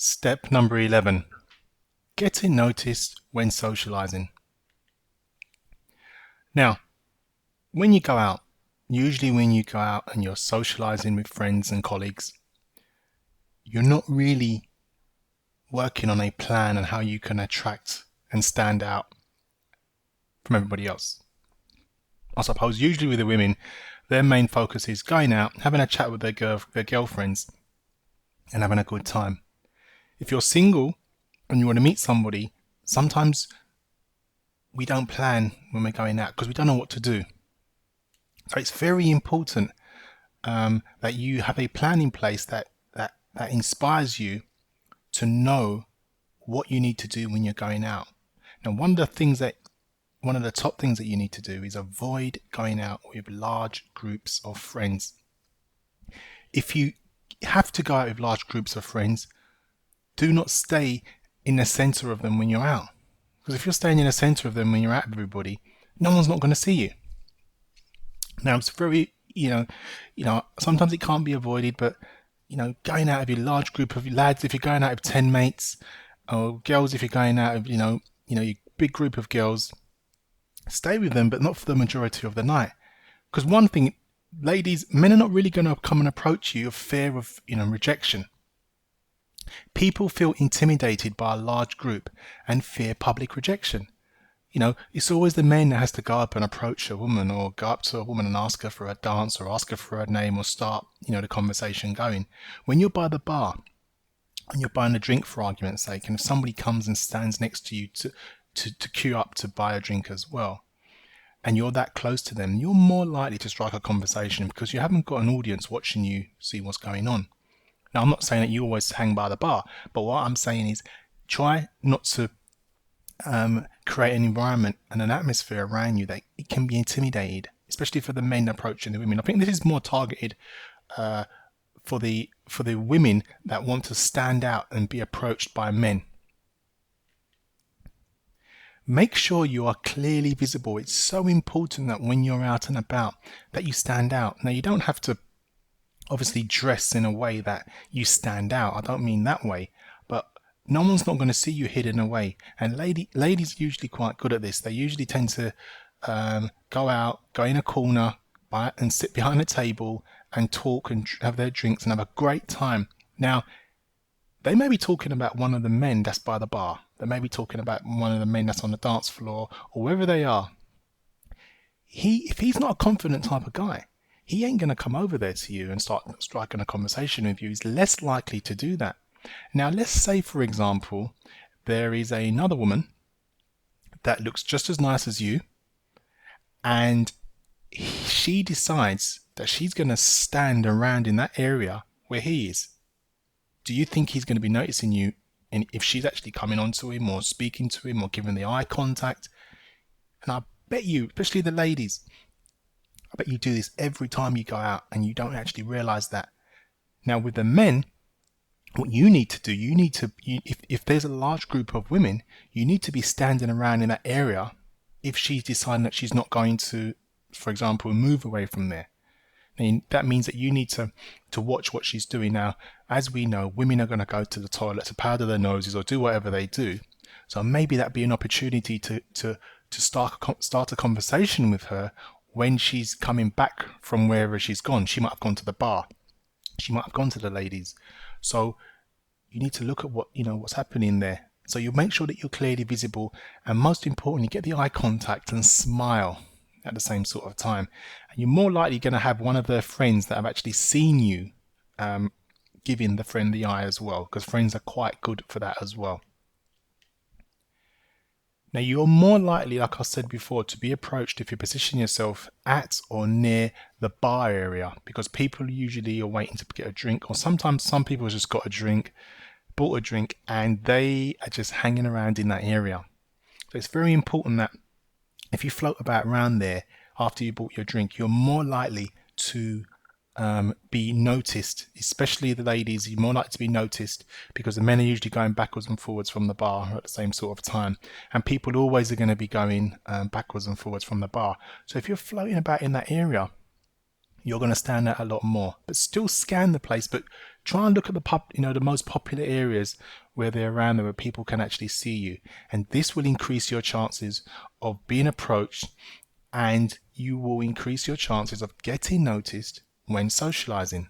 Step number 11. Getting noticed when socializing. Now, when you go out, usually when you go out and you're socializing with friends and colleagues, you're not really working on a plan on how you can attract and stand out from everybody else. I suppose usually with the women, their main focus is going out, having a chat with their girlfriends and having a good time. If you're single and you want to meet somebody, sometimes we don't plan when we're going out because we don't know what to do. So it's very important that you have a plan in place that inspires you to know what you need to do when you're going out. Now, one of the top things that you need to do is avoid going out with large groups of friends. If you have to go out with large groups of friends, do not stay in the center of them when you're out. Because if you're staying in the center of them when you're out with everybody, no one's not going to see you. Now, it's very, sometimes it can't be avoided, but, going out with a large group of lads, if you're going out with 10 mates, or girls, if you're going out with, your big group of girls, stay with them, but not for the majority of the night. Because one thing, ladies, men are not really going to come and approach you of fear of, rejection. People feel intimidated by a large group and fear public rejection. It's always the men that has to go up and approach a woman or go up to a woman and ask her for a dance or ask her for her name or start, the conversation going. When you're by the bar and you're buying a drink for argument's sake, and if somebody comes and stands next to you to queue up to buy a drink as well, and you're that close to them, you're more likely to strike a conversation because you haven't got an audience watching you see what's going on. Now, I'm not saying that you always hang by the bar, but what I'm saying is try not to create an environment and an atmosphere around you that it can be intimidated, especially for the men approaching the women. I think this is more targeted for the women that want to stand out and be approached by men. Make sure you are clearly visible. It's so important that when you're out and about that you stand out. Now, you don't have to obviously dress in a way that you stand out. I don't mean that way, but no one's not going to see you hidden away. And ladies are usually quite good at this. They usually tend to go out, go in a corner and sit behind a table and talk and have their drinks and have a great time. Now, they may be talking about one of the men that's by the bar. They may be talking about one of the men that's on the dance floor or wherever they are. If he's not a confident type of guy, he ain't going to come over there to you and start striking a conversation with you. He's less likely to do that. Now, let's say, for example, there is another woman that looks just as nice as you, and she decides that she's going to stand around in that area where he is. Do you think he's going to be noticing you? And if she's actually coming on to him or speaking to him or giving the eye contact? And I bet you, especially the ladies, I bet you do this every time you go out and you don't actually realize that. Now, with the men, what you need to do, if there's a large group of women, you need to be standing around in that area if she's deciding that she's not going to, for example, move away from there. And that means that you need to watch what she's doing. Now, as we know, women are going to go to the toilet to powder their noses or do whatever they do. So maybe that'd be an opportunity to start a conversation with her when she's coming back from wherever she's gone. She might have gone to the bar. She might have gone to the ladies. So you need to look at what's happening there. So you make sure that you're clearly visible, and most importantly, get the eye contact and smile at the same sort of time. And you're more likely going to have one of their friends that have actually seen you giving the friend the eye as well, because friends are quite good for that as well. Now, you're more likely, like I said before, to be approached if you position yourself at or near the bar area, because people usually are waiting to get a drink, or sometimes some people just bought a drink, and they are just hanging around in that area. So it's very important that if you float about around there after you bought your drink, you're more likely to be noticed, especially the ladies. You're more likely to be noticed because the men are usually going backwards and forwards from the bar at the same sort of time, and people always are going to be going backwards and forwards from the bar. So if you're floating about in that area, you're going to stand out a lot more. But still scan the place, but Try and look at the most popular areas where they're around there, where people can actually see you, and this will increase your chances of being approached, and you will increase your chances of getting noticed when socializing.